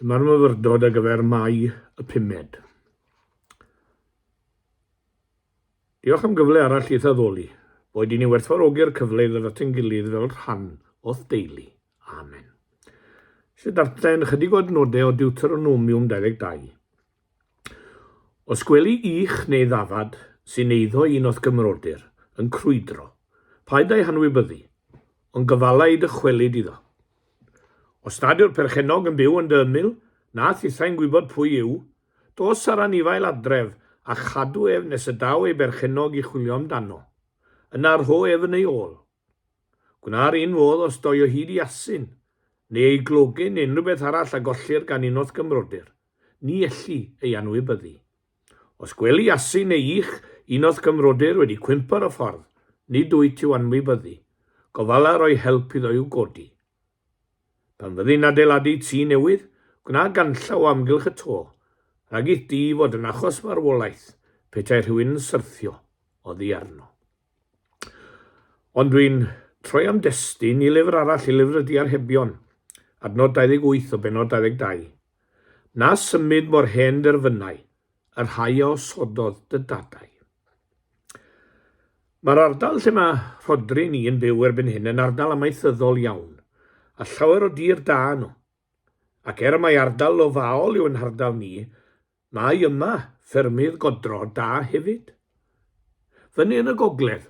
Dyma'r myfyrdod ar gyfer Mai y 5. Diolch am gyfle arall i addoli, boed i ni werthfawrogi'r cyfle i ddod at ein gilydd fel rhan o'th deulu. Amen. Eisiau darllen chydig o adnodau o Deuteronomium 22. Os gweli ich neu ddafad sy'n eiddo un o'th gymrodir yn crwydro, paid ei hanwybyddu, ond gyfala i dychwelyd iddo. Os nad yw'r perchenog yn byw yn dy ymyl, na thithau'n gwybod pwy yw, dos ar anifail adref a chadw ef nes y daw ei berchenog i chwilio amdano. Yna'r ho ef yn ei ôl. Gwna'r un fodd os doi o hyd i asyn, neu ei glogyn unrhyw beth arall a gollir gan unodd gymrodir, ni elli ei anwybyddu. Os gweli asyn neu ich unodd gymrodir wedi cwymper y ffordd, ni dwyt i'w anwybyddu, gofala roi help iddo i'w godi. Pan fyddi'n adeiladu tŷ newydd, gwna ganllaw amgylch y to, rhag i'ch di fod yn achos marwolaeth, petai rhywun yn syrthio o ddi arno. Ond dwi'n troi am destun i lyfr arall i lyfr y Diarhebion, adnod 28 o benod 22. Na symud mor hen Derfynnau, yr rhai o sododd dy dadau. Mae'r ardal lle mae Rhodri ni yn byw erbyn hyn yn ardal amaethyddol iawn, a llawer o dir da nhw. Ac mai ardal o faol yw yn hardal ni, mae yma ffermydd godro da hefyd. Fyny yn y gogledd,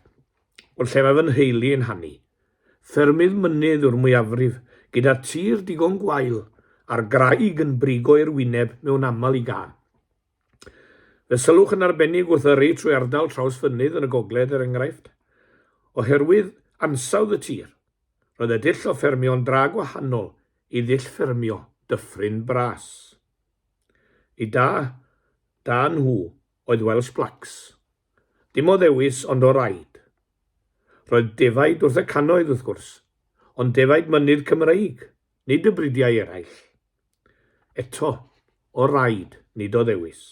o'r lle mae fy nheulu yn hannu, ffermydd mynydd yw'r mwyafrif, gyda tir digon gwael a'r graig yn brigo i'r wyneb mewn aml i gael. Fe sylwch yn arbennig wrth yrru trwy ardal traws fynydd yn y gogledd enghraifft. Oherwydd ansawdd y tir, roedd y dull o ffermio'n dra gwahanol i ddull ffermio dyffryn bras. I da nhw oedd Welsh Blacks. Dim o ddewis ond o raid. Roedd defaid wrth y cannoedd wrth gwrs, ond defaid mynydd Cymreig, nid y bridiau eraill. Eto, o raid, nid o ddewis.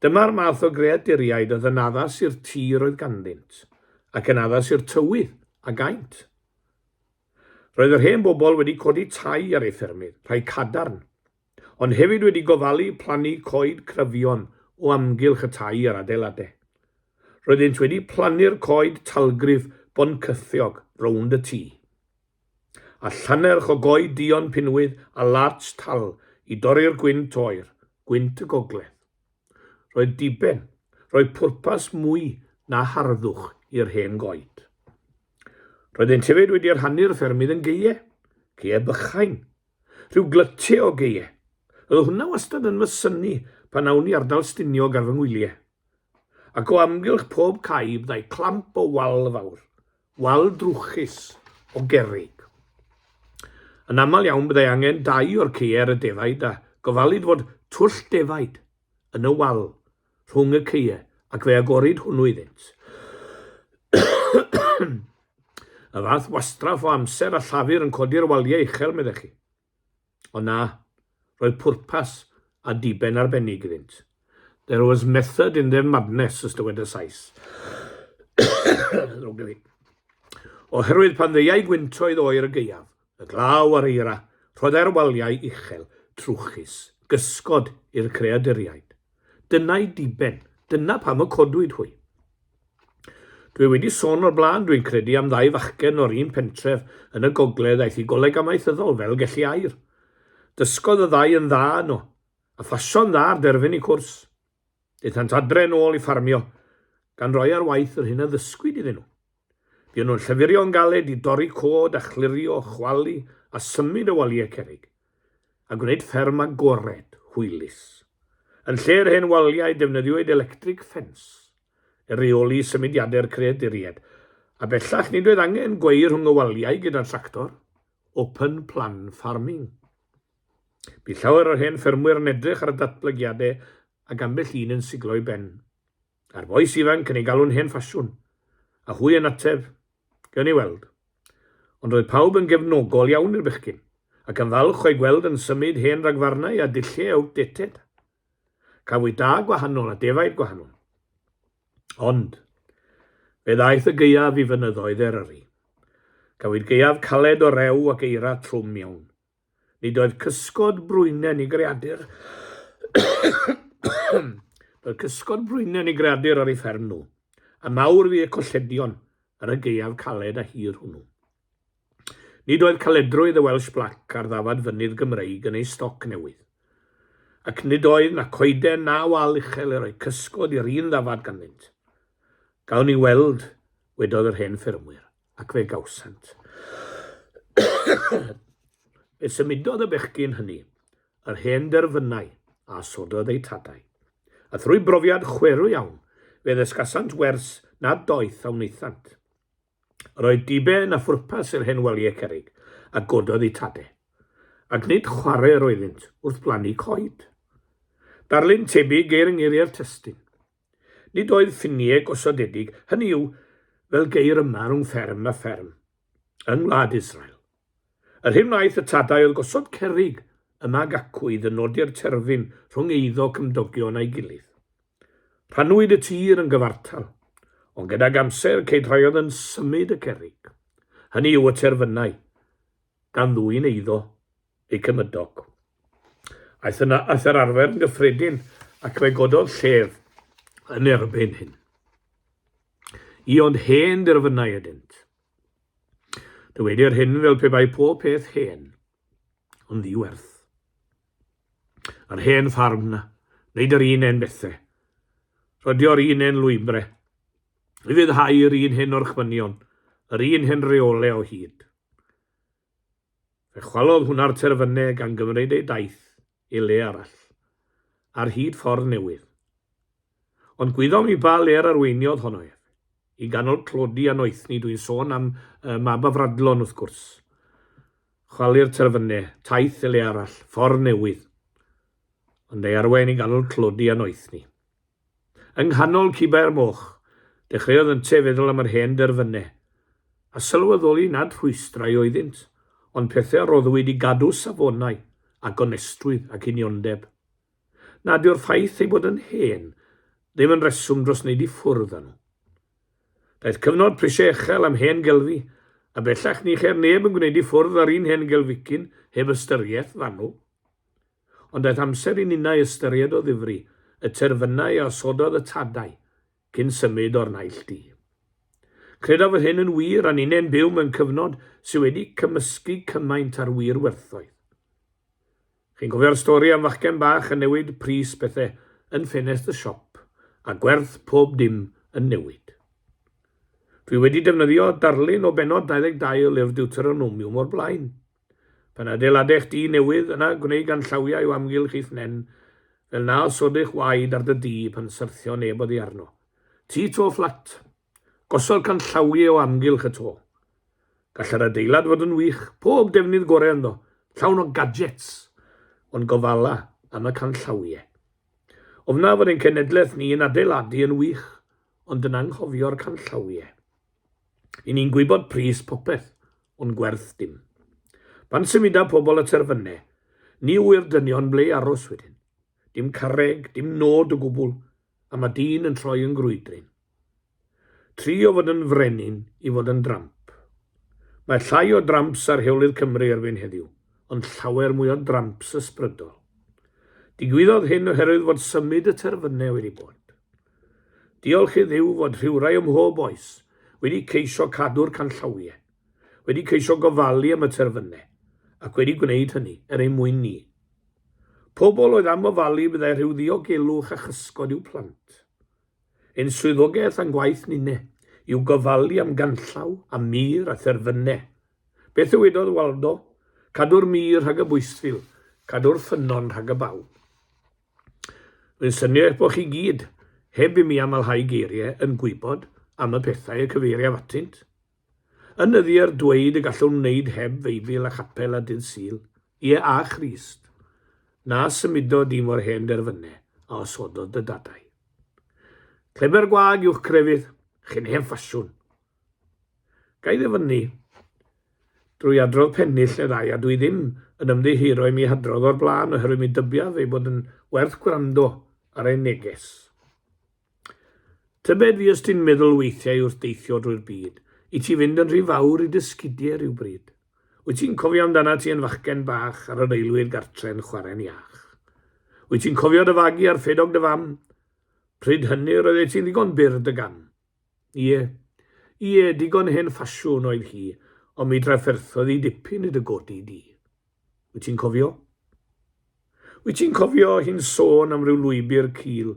Dyma'r math o greaduriaid oedd yn addas i'r tir oedd ganddynt, ac yn addas i'r tywydd a gaint. Roedd yr hen bobl wedi codi tai ar ei ffermydd, rhai cadarn, ond hefyd wedi gofalu plannu coed cryfion o amgylch y tai ar adeiladau. Roeddent wedi plannu'r coed talgrif boncythiog rownd y tŷ. A llanerch o goed dion pinwydd a larch tal i dorri'r gwynt oer, gwynt y gogledd. Roedd diben, roedd pwrpas mwy na harddwch i'r hen goed. Roeddent hefyd wedi rhannu'r ffermydd yn geie bychain, rhyw glytiau o geie. Oedd hwnna wastad yn mysynu pan awn ni ardal stiniog ar fy ngwyliau. Ac o amgylch pob cae byddai clamp o wal fawr, wal drwchus o gerrig. Yn aml iawn byddai angen 2 o'r ceie ar y defaid a gofalid fod twll defaid yn y wal rhwng y ceie ac fe agorid hwnnw iddynt. Y fath wastraff o amser a llafur yn codi'r waliau uchel, meddech chi. Ond na, roedd pwrpas a diben arbennig iddynt. There was method in their madness, as dywed y Sais. Oherwydd pan ddeiau gwyntoedd oer y geiaf, y glaw ar eira, roedd e'r waliau uchel, trwchus, gysgod i'r creaduriaid. Dyna'i diben, dyna pam y codwyd hwy. Dwi wedi sôn o'r blaen, dwi'n credu am 2 fachgen o'r un pentref yn y gogledd aeth i goleg amaethyddol fel gellu air. Dysgodd y 2 yn dda yno, a ffasio'n dda ar derfyn i cwrs. Daethant adre nôl i ffarmio, gan roi ar waith yr hyn a ddysgwyd iddyn nhw. Buon nhw'n llefurio'n galed i dorri cod a chlirio, chwalu a symud y waliau cerrig, a gwneud fferm agored, hwylus. Yn lle'r hen waliau defnyddiwyd electric fence, reoli symudiadau'r creaduriaid, a bellach nid oedd angen gweir rhwng y waliau gyda'r tractor, open plan farming. Bu llawer o'r hen ffermwyr yn edrych ar y datblygiadau ac ambell un yn siglo i ben. A'r bois ifanc yn ei galw'n hen ffasiwn, a hwy yn ateb, gan i weld. Ond roedd pawb yn gefnogol iawn i'r bechgyn, ac yn falch o'i gweld yn symud hen ragfarnau a dulliau outdated. Cafwyd da gwahanol a defaid gwahanol. Ond, fe ddaeth y geiaf i fynyddoedd Eryri. Cafwyd geiaf caled o rew ac eira trwm iawn. Nid oedd cysgod brwynen i greadur. Doedd cysgod brwynen i greadur ar ei fferm nhw, a mawr fu y colledion ar y gaeaf caled a hir hwnnw. Nid oedd caledrwydd y Welsh Black ar ddafad fynydd Gymreig yn ei stoc newydd, ac nid oedd na coeden na wal uchel i roi cysgod i'r un ddafad ganddynt. Gawn ni weld, wedodd yr hen ffermwyr, ac fe gawsant. Fe symudodd y bechgyn hynny, yr hen Derfynnau, a sododd ei tadau. A thrwy brofiad chwerw iawn, fe ddysgasant wers na doeth a wnaethant. Roedd diben a phwrpas i'r hen waliau cerrig, a gododd ei tadau. Ac nid chwarae roeddynt wrth blannu coed. Darlun tebyg geir yng ngeiriau'r testun. Nid oedd ffiniau gosodedig, hynny yw fel geir yma rhwng fferm a fferm, yng Ngwlad Israel. Yr hyn wnaeth y tadau oedd gosod cerrig yma gacwyd yn nodi'r terfyn rhwng eiddo cymdogion a'i gilydd. Rhannwyd y tir yn gyfartal, ond gydag amser ceid rhai oedd yn symud y cerrig. Hynny yw y terfynnau, gan ddwy'n eiddo eu cymydog. Aeth yr arfer yn gyffredin ac fe gododd llef yn erbyn hyn. I ond hen derfynnau ydynt. Dywedir hyn fel pe bai pob peth hen, ond ddiwerth. Yr hen ffarm na, wneud yr un en bethau. Rhodio'r un en lwybre. I fyddhau'r un hyn o'r chmynion, yr un hyn reolau o hyd. Fe chwalodd hwnna'r terfynnau gan gymryd ei daith i le arall, ar hyd ffordd newydd. Ond gwyddom i ba le'r arweiniodd honno ef, i ganol clodi a noethni dwi'n sôn am mab a fradlon wrth gwrs. Chwalu'r terfynnau, taith i le arall, ffordd newydd, ond ei arwain i ganol clodi a noethni. Yng nghanol Ciba'r Moch, dechreuodd yntau feddwl am yr hen derfynnau, a sylweddoli nad rhwystrau oeddynt, ond pethau roddwyd i gadw safonau a gonestwydd ac uniondeb. Nad yw'r ffaith ei bod yn hen, ddim yn reswm dros wneud i ffwrdd â nhw. Daeth cyfnod prisiau uchel am hen gelfi, a bellach ni cher neb yn gwneud i ffwrdd ar un hen gelficyn heb ystyriaeth fanw. Ond daeth amser i ninnau ystyried o ddifri, y terfynnau a sododd y tadau, cyn symud o'r naill di. Credaf fod hyn yn wir a ninnau'n byw mewn cyfnod sydd wedi cymysgu cymaint ar wir werthoedd. Chi'n cofio'r stori am fachgen bach yn newid pris bethau yn ffenest y siop, a gwerth pob dim yn newid. Dwi wedi defnyddio darlun o benod 22 o lyfr Deuteronomium o'r blaen. Pan adeiladech di newydd yna gwneud gan llawiau o amgylch eith nen, fel na sodych waed ar dy di pan syrthio neb oddi arno. Ti to fflat, gosod can llawiau o amgylch y to. Gall yr adeilad fod yn wych, pob defnydd gorau ynddo, llawn o gadgets, ond gofala am y can llawiau. Ofna fod ein cenedlaeth ni yn adeiladu yn wych, ond yn anghofio'r can llawiau. I ni'n gwybod pris popeth, ond gwerth dim. Pan symuda pobl y terfynnau, ni wy'r dynion ble aros wedyn. Dim carreg, dim nod o gwbl, a mae dyn yn troi yn grwydrin. Tri o fod yn frenin i fod yn dramp. Mae llai o dramps ar hewlydd Cymru erbyn heddiw, ond llawer mwy o dramps ysbrydol. Digwyddodd hyn oherwydd fod symud y terfynnau wedi bod. Diolch i Dduw fod rhywrai ym mhob oes wedi ceisio cadw'r canllawiau, wedi ceisio gofalu am y terfynnau, ac wedi gwneud hynny ei mwyn ni. Pobl oedd am ofalu byddai rhyw ddiogelwch a chysgod i'w plant. Ein swyddogaeth a'n gwaith ninnau yw gofalu am ganllaw, am mir a therfynnau. Beth yw wedodd Waldo? Cadw'r mir rhag y bwysfil, cadw'r ffynon rhag y baw. Mae'n syniad bod chi gyd, heb i mi amalhau geiriau, yn gwybod am y pethau y cyfeiriaf atynt. Ynyddi'r dweud y gallwn wneud heb feibl a chapel a dydd Sul, ie a Christ. Na symudo dim o'r hen derfynnau a osododd dy dadau. Cleber gwag yw'ch crefydd, chi'n hen ffasiwn. Gai ddyfynnu, drwy adrodd pennill neu ddau, a dwi ddim yn ymddihiro i mi hadrodd o'r blaen oherwydd mi dybiaf ei bod yn werth gwrando ar ein neges. Tybed fi os ti'n meddwl weithiau wrth deithio drwy'r byd, i ti fynd yn rhy fawr i dysgidiau rhyw bryd. Wyt ti'n cofio amdana ti yn fachgen bach ar yr eilwyr gartre'n chwarae'n iach? Wyt ti'n cofio dy fagu ar ffedog dy fam? Pryd hynny roeddet ti'n ddigon byr dy gam? Ie, digon hen ffasiwn oedd hi, ond mi drafferthodd i dipyn i dy godi di. Wyt ti'n cofio? Wyt ti'n cofio hi'n sôn am ryw lwybr cil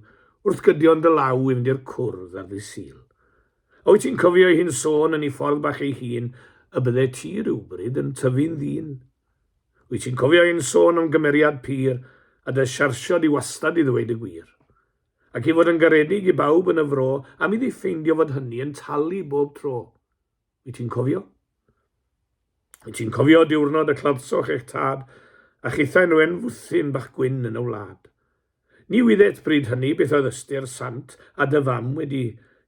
wrth gydion dy law i fynd i'r cwrdd ar ddi Sul? A wyt ti'n cofio hi'n sôn yn ei ffordd bach ei hun y bydde ti rhywbryd yn tyfu'n ddyn? Wyt ti'n cofio hi'n sôn am gymeriad pur a dy siarsiod i wastad i ddweud y gwir? Ac i fod yn garedig i bawb yn y fro am iddi ffeindio fod hynny yn talu bob tro. Wyt ti'n cofio? Wyt ti'n cofio diwrnod y cladsoch eich tad a chitha'n wen fwthyn bach gwyn yn y wlad? Ni wyddet bryd hynny beth oedd ystyr sant a dy fam wedi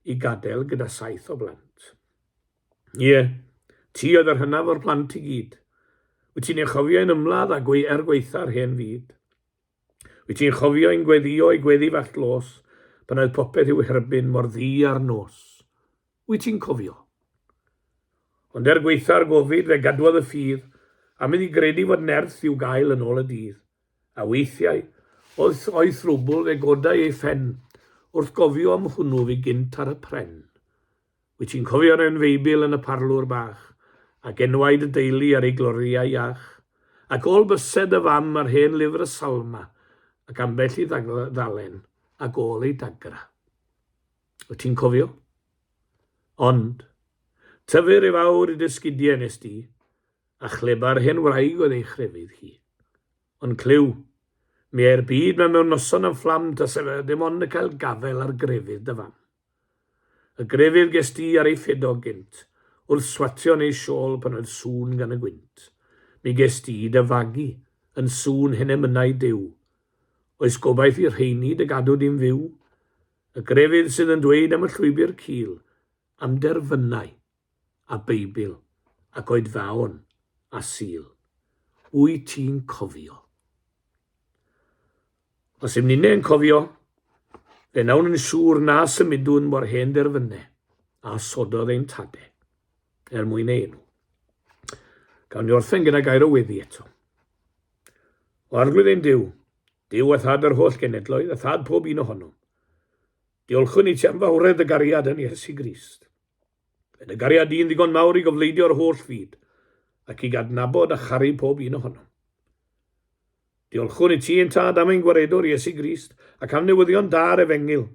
i gadael gyda 7 o blant. Ie, ti oedd yr hynaf o'r plant i gyd. Wyt ti'n ei chofio ein ymladd er gweitha'r hen fyd? Wyt ti'n chofio ein gweddio i gweddi fach glos pan oedd popeth i'w herbyn mor ddi ar nos? Wyt ti'n cofio? Ond gweitha'r gofid fe gadwodd y ffydd a mynd i gredu fod nerth i'w gael yn ôl y dydd. A weithiau, oedd thrwbl fe godau ei ffen wrth gofio am hwnnw fi gynt ar y pren. Wyt ti'n cofio'r enfeibl yn y parlwr bach ac enwaid y deulu ar ei gloriau iach, ac ôl bysed y fam ar hen lyfr y salma ac ambell i ddalen ac ôl ei dagra. Wyt ti'n cofio? Ond, tyfur i fawr i dysgidiau nes di, a chleba'r hen wraig oedd ei chrefydd hi. Ond clyw, mi e'r byd mewn noson yn fflam tas efe dim ond y cael gafel ar grefydd dy fam. Y grefydd ges di ar ei ffedog gynt, wrth swatio neu siôl pan oedd sŵn gan y gwynt. Mi ges di dy fagu, yn sŵn hyn emynau dew. Oes gobaith i'r rheini dy gadw di'n fyw? Y grefydd sydd yn dweud am y llwybr cil, am derfynnau, a Beibl, ac oedfaon, a Sul. Wyt ti'n cofio? Os ym ni'n cofio, fe nawn yn siŵr na symudwn mor hen derfynnau, a sododd ein tade, mwyn ei enw. Gawn ni orffen gyda gair o weddi eto. O arglwydd ein Dyw a thad yr holl genedloedd, a thad pob un ohonom. Diolchwn i ti am fawredd y gariad yn Iesu Grist. Yn y gariad un ddigon mawr i gofleidio'r holl fyd, ac i gadnabod a charu pob un ohonom. Diolchwn i ti yn tad am ein gwaredwr Iesu Grist, ac am newyddion da'r efengil,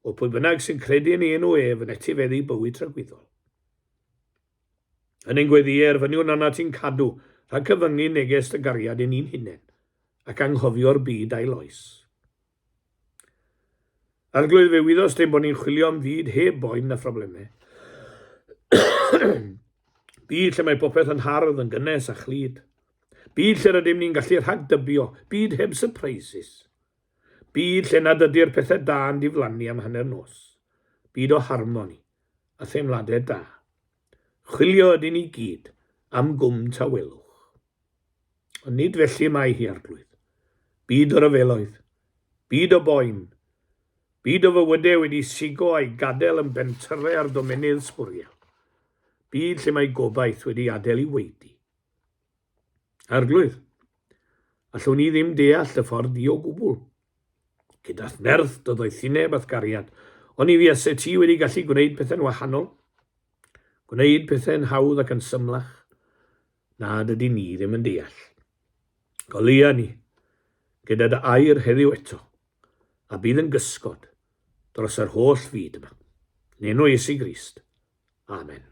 o pwy bynnag sy'n credu yn ei enw yn etifeddu bywyd tragwyddol. Yn ein gweddiau fyniwn anna ti'n cadw rhag cyfyngu neges y gariad yn un hunain, ac anghofio'r byd a'i lois. Arglwydd fe wyddos dim bod ni'n chwilio am fyd heb boen a phroblemau. Byd lle mae popeth yn hardd, yn gynnes a chlyd. Byd lle rydym ni'n gallu rhagdybio, byd heb surprises. Byd lle nad ydy'r pethau da yn diflannu am hanner nos. Byd o harmoni a theimladau da. Chwilio ydyn ni gyd am gwm tawelwch. Ond nid felly mae hi arglwydd. Byd o ryfeloedd, byd o boen, byd o fywydau wedi sigo a'i gadael yn bentyre ar domenydd sbwriel. Byd lle mae gobaith wedi adael i weidi. Arglwydd, allwn ni ddim deall y ffordd di o gwbl. Gyda'r nerth dod o'i thineb ath gariad, ond i fi ase ti wedi gallu gwneud pethau'n wahanol, gwneud pethau'n hawdd ac yn symlach, na dydy ni ddim yn deall. Golia ni, gyda dy air heddiw eto, a bydd yn gysgod dros yr holl fyd yma. Yn enw Iesu Grist. Amen.